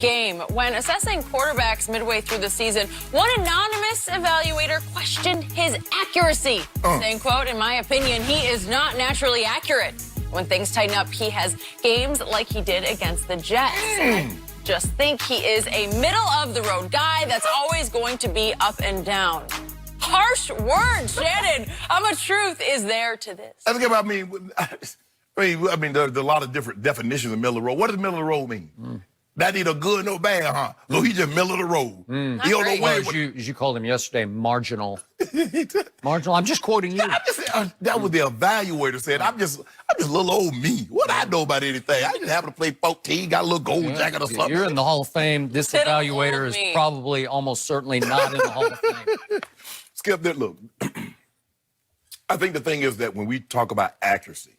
game. When assessing quarterbacks midway through the season, one anonymous evaluator questioned his accuracy, saying, quote, "In my opinion, he is not naturally accurate. When things tighten up, he has games like he did against the Jets. I just think he is a middle-of-the-road guy that's always going to be up and down." Harsh words, Shannon. How much truth is there to this? I think about there's a lot of different definitions of middle of the road. What does middle of the road mean? That either good or bad, huh? So he's just middle of the road. He don't know where. As you called him yesterday, marginal. Marginal. I'm just quoting you. That was the evaluator said. I'm just little old me. What I know about anything? I just happen to play 14, got a little gold jacket or something. You're in the Hall of Fame. This evaluator is probably almost certainly not in the Hall of Fame. Skip that. Look, I think the thing is that when we talk about accuracy,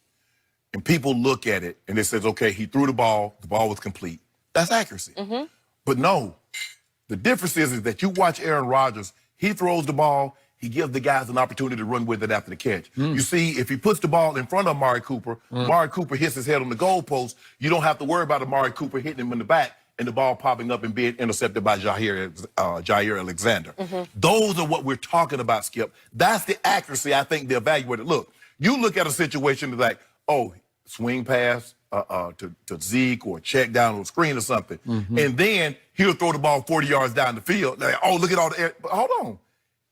and people look at it and it says, okay, he threw the ball was complete. That's accuracy. But no, the difference is that you watch Aaron Rodgers, he throws the ball, he gives the guys an opportunity to run with it after the catch. You see, if he puts the ball in front of Amari Cooper, Amari Cooper hits his head on the goalpost, you don't have to worry about Amari Cooper hitting him in the back and the ball popping up and being intercepted by Jair Alexander. Those are what we're talking about, Skip. That's the accuracy, I think, the evaluator. Look, you look at a situation like, oh, swing pass, to Zeke or check down on a screen or something. And then he'll throw the ball 40 yards down the field. Like, oh, look at all the air. But hold on.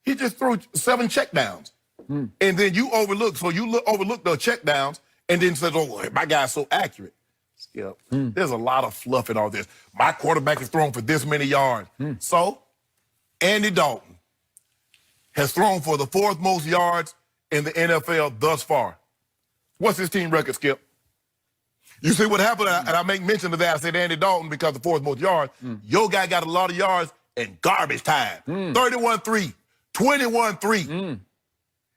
He just threw 7 check downs. And then you overlook. So you overlook the check downs and then says, oh, my guy's so accurate. Skip. There's a lot of fluff in all this. My quarterback is thrown for this many yards. So Andy Dalton has thrown for the 4th most yards in the NFL thus far. What's his team record, Skip? You see what happened, and I make mention of that. I said Andy Dalton because the 4th most yards. Your guy got a lot of yards in garbage time. 31-3, 21-3.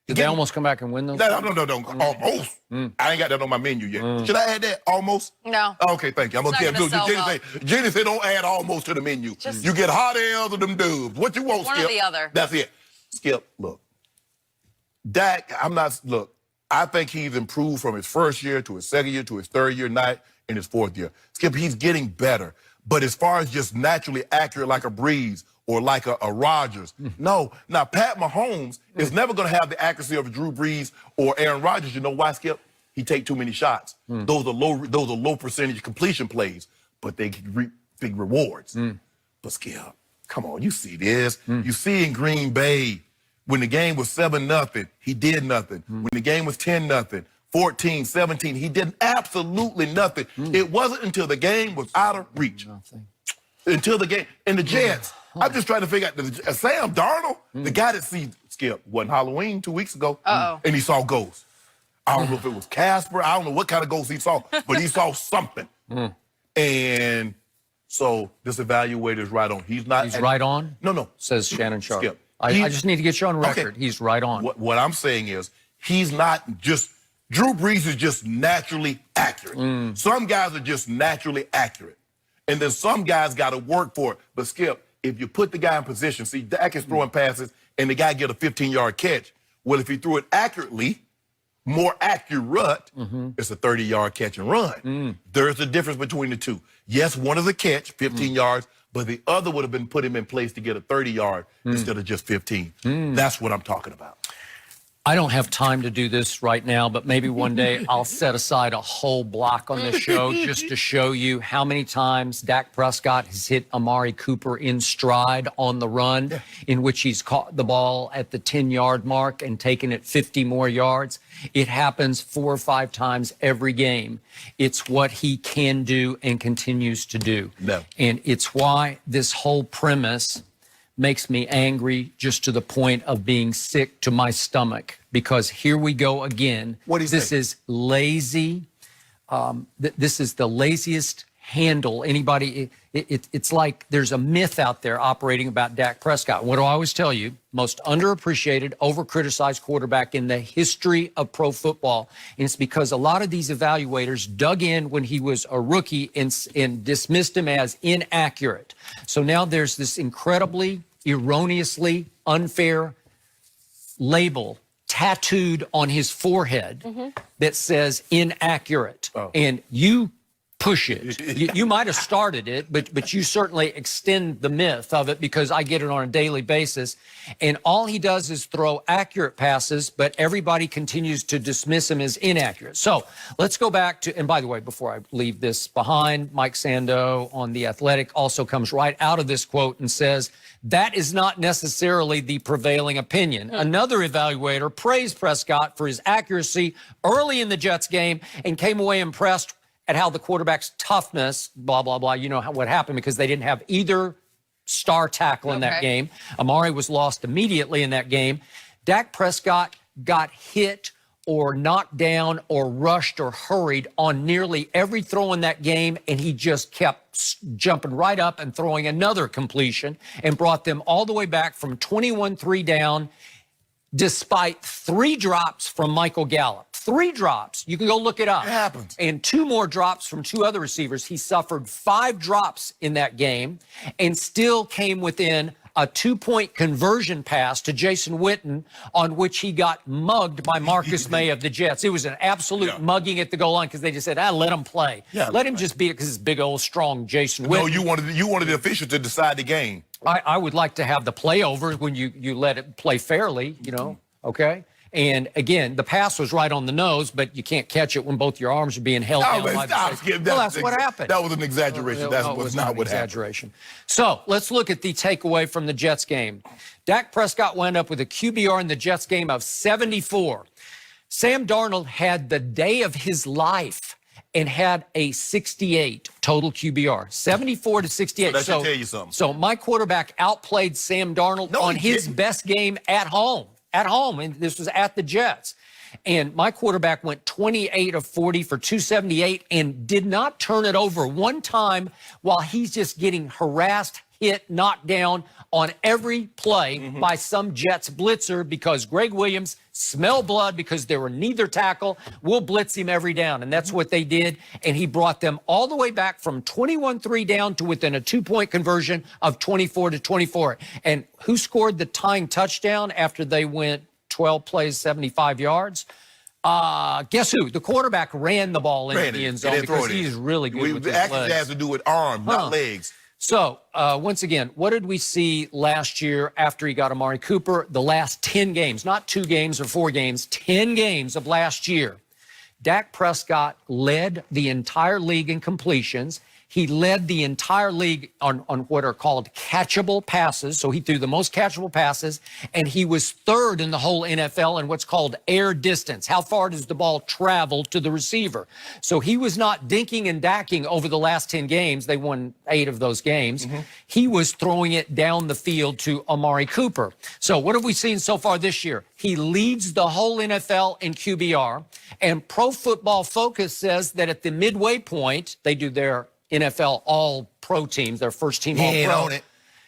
Did they almost come back and win those? No, almost. I ain't got that on my menu yet. Should I add that? Almost? No. Okay, thank you. I'm okay. Jenny said don't add almost to the menu. You get hot L's or them dubs. What you want, Skip? One or the other. That's it. Skip, look. Dak, I think he's improved from his first year to his second year to his third year, not in his 4th year. Skip, he's getting better. But as far as just naturally accurate like a Breeze or like a Rodgers, no. Now, Pat Mahomes is never going to have the accuracy of Drew Brees or Aaron Rodgers. You know why, Skip? He take too many shots. Those are low percentage completion plays, but they reap big rewards. But Skip, come on, you see this. You see in Green Bay, when the game was 7-0, he did nothing. When the game was 10-0, 14, 17, he did absolutely nothing. It wasn't until the game was out of reach. Until the game. And the Jets, I'm just trying to figure out, Sam Darnold, the guy that sees Skip, wasn't Halloween 2 weeks ago, and he saw ghosts. I don't know if it was Casper. I don't know what kind of ghost he saw, but he saw something. And so this evaluator is right on. He's right on? No. Says Shannon Sharp. Skip. I just need to get you on record. Okay. He's right on. What I'm saying is he's not just, Drew Brees is just naturally accurate. Some guys are just naturally accurate. And then some guys got to work for it. But Skip, if you put the guy in position, see, Dak is throwing passes and the guy get a 15-yard catch. Well, if he threw it accurately, more accurate, it's a 30-yard catch and run. There's a difference between the two. Yes, one is a catch, 15 yards, but the other would have been put him in place to get a 30-yard instead of just 15. That's what I'm talking about. I don't have time to do this right now, but maybe one day I'll set aside a whole block on this show just to show you how many times Dak Prescott has hit Amari Cooper in stride on the run, in which he's caught the ball at the 10-yard mark and taken it 50 more yards. It happens 4 or 5 times every game. It's what he can do and continues to do. And it's why this whole premise makes me angry just to the point of being sick to my stomach, because here we go again. What do you This is lazy. This is the laziest handle anybody. It's like there's a myth out there operating about Dak Prescott. What do I always tell you? Most underappreciated, overcriticized quarterback in the history of pro football. And it's because a lot of these evaluators dug in when he was a rookie and dismissed him as inaccurate. So now there's this incredibly, erroneously unfair label tattooed on his forehead that says inaccurate. And you push it. You might have started it, but you certainly extend the myth of it because I get it on a daily basis. And all he does is throw accurate passes, but everybody continues to dismiss him as inaccurate. So let's go back to, and by the way, before I leave this behind, Mike Sando on The Athletic also comes right out of this quote and says, that is not necessarily the prevailing opinion. Another evaluator praised Prescott for his accuracy early in the Jets game and came away impressed at how the quarterback's toughness, blah, blah, blah, you know what happened because they didn't have either star tackle in that game. Amari was lost immediately in that game. Dak Prescott got hit or knocked down or rushed or hurried on nearly every throw in that game, and he just kept jumping right up and throwing another completion and brought them all the way back from 21-3 down despite 3 drops from Michael Gallup. 3 drops. You can go look it up. It happens. And 2 more drops from 2 other receivers. He suffered 5 drops in that game and still came within a 2-point conversion pass to Jason Witten on which he got mugged by Marcus May of the Jets. It was an absolute mugging at the goal line because they just said, let him play. Let him just beat it because it's big old strong Jason Witten. No, you wanted the official to decide the game. I would like to have the play over when you let it play fairly, you know, okay? And again, the pass was right on the nose, but you can't catch it when both your arms are being held down. Well, that's what happened. That was an exaggeration. That was not what happened. So let's look at the takeaway from the Jets game. Dak Prescott wound up with a QBR in the Jets game of 74. Sam Darnold had the day of his life and had a 68 total QBR, 74 to 68. So that should tell you something. So my quarterback outplayed Sam Darnold on his best game at home. And this was at the Jets. And my quarterback went 28 of 40 for 278 and did not turn it over one time while he's just getting harassed, hit, knocked down on every play by some Jets blitzer because Greg Williams smelled blood because there were neither tackle. We'll blitz him every down. And that's what they did. And he brought them all the way back from 21-3 down to within a 2-point conversion of 24-24. And who scored the tying touchdown after they went 12 plays, 75 yards? Guess who? The quarterback ran the ball into the end zone because he's really good with his legs. Actually has to do with arms, not legs. So, once again, what did we see last year after he got Amari Cooper? The last 10 games, not 2 games or 4 games, 10 games of last year. Dak Prescott led the entire league in completions. He led the entire league on what are called catchable passes. So he threw the most catchable passes, and he was 3rd in the whole NFL in what's called air distance. How far does the ball travel to the receiver? So he was not dinking and dacking over the last 10 games. They won 8 of those games. He was throwing it down the field to Amari Cooper. So what have we seen so far this year? He leads the whole NFL in QBR, and Pro Football Focus says that at the midway point, they do their NFL all-pro teams, their first team all-pro.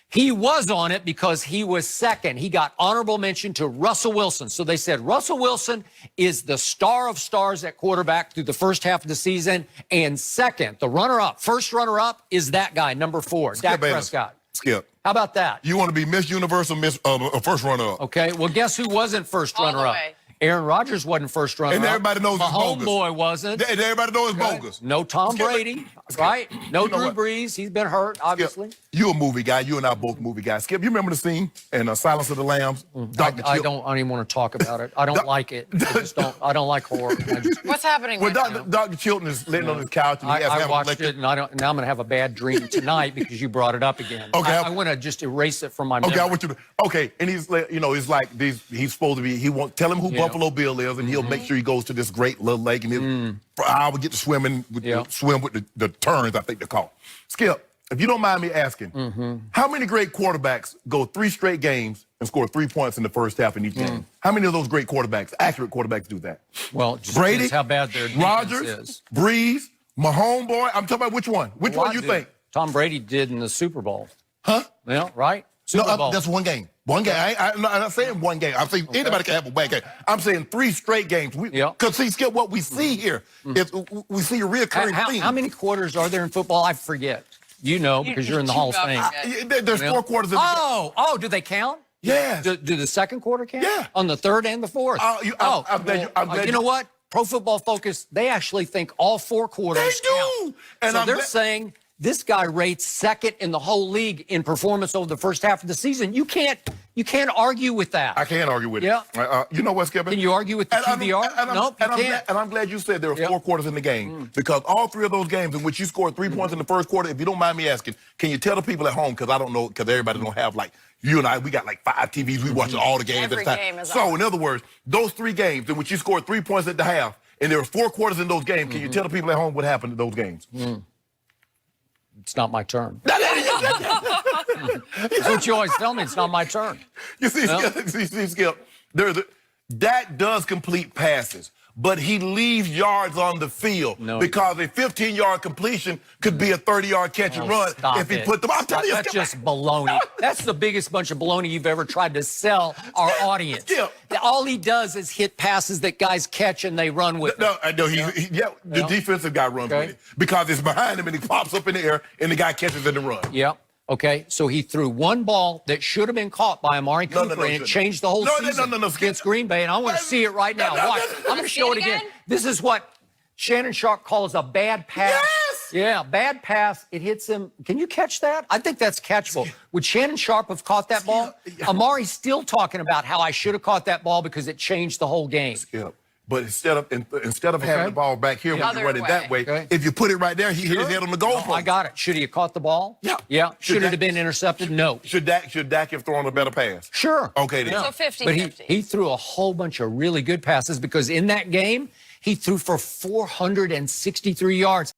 He was on it because he was 2nd. He got honorable mention to Russell Wilson. So they said Russell Wilson is the star of stars at quarterback through the first half of the season. And 2nd, the runner-up, first runner-up is that guy, number 4, Dak Prescott. Skip. How about that? You want to be Miss Universe or first runner-up? Okay, well, guess who wasn't first runner-up? Aaron Rodgers wasn't first runner-up. And everybody knows it's bogus. Homeboy wasn't. And everybody knows it's bogus. No Tom Brady, right? No Drew Brees. He's been hurt, obviously. Skip, you a movie guy. You and I both movie guys. Skip, you remember the scene in Silence of the Lambs? I don't even want to talk about it. I don't like it. I don't like horror. What's happening right now? Dr. Chilton is laying on his couch. And I watched it, and now I'm going to have a bad dream tonight because you brought it up again. Okay, I want to just erase it from my memory. Okay, I want you to. Okay, and he's, you know, it's like he's supposed to be. He won't tell him who Buffalo Bill is, and he'll make sure he goes to this great little lake, and I would get to swim with the turns, I think they're called. Skip, if you don't mind me asking, how many great quarterbacks go 3 straight games and score 3 points in the first half in each game? How many of those great quarterbacks, accurate quarterbacks, do that? Well, just Brady, how bad their defense Rodgers, is. Breeze, Mahomes, boy. I'm talking about which one? Which one you think? Tom Brady did in the Super Bowl. Huh? Yeah, right? Super Bowl. That's one game. One game. I'm not saying one game. I'm saying anybody can have a bad game. I'm saying 3 straight games. Because see, Skip, what we see here is we see a reoccurring theme. How many quarters are there in football? I forget. You know, because you're in the Hall of Fame. There's 4 quarters in the do they count? Yeah. Do the second quarter count? Yeah. On the third and the fourth? I'm glad you know what? Pro Football Focus, they actually think all 4 quarters They do. count. And so I'm they're glad- saying this guy rates second in the whole league in performance over the first half of the season. You can't argue with that. I can't argue with Yeah. it. You know what, Skipper? Can you argue with the QBR? Nope, you can't. And I'm glad you said there were Yep. 4 quarters in the game because all 3 of those games in which you scored 3 points in the first quarter, if you don't mind me asking, can you tell the people at home, because I don't know, because everybody don't have, like, you and I, we got like 5 TVs, we watching all the games Every at the time. game is So, on. in other words, those 3 games in which you scored 3 points at the half, and there were 4 quarters in those games, can you tell the people at home what happened in those games? It's not my turn. That's what you always tell me. It's not my turn. You see, Skip, Dak does complete passes, but he leaves yards on the field because a 15-yard completion could be a 30-yard catch and run if he put them. I'm telling you, that's just baloney. That's the biggest bunch of baloney you've ever tried to sell our audience. Skip. All he does is hit passes that guys catch and they run with. No, the defensive guy runs with it because it's behind him and he pops up in the air and the guy catches it and runs. Yep. Okay, so he threw one ball that should have been caught by Amari Cooper, and it changed the whole season against Green Bay, and I want to see it right now. Watch. I'm going to show it again. This is what Shannon Sharp calls a bad pass. Yes! Yeah, bad pass. It hits him. Can you catch that? I think that's catchable. Would Shannon Sharp have caught that ball? Amari's still talking about how I should have caught that ball because it changed the whole game. Skip. But instead of having the ball back here when you run it that way, if you put it right there, he hit his head on the goalpost. I got it. Should he have caught the ball? Yeah. Yeah. Should it have been intercepted? No. Should Dak have thrown a better pass? Sure. Okay, then. So 50-50. But he threw a whole bunch of really good passes because in that game, he threw for 463 yards.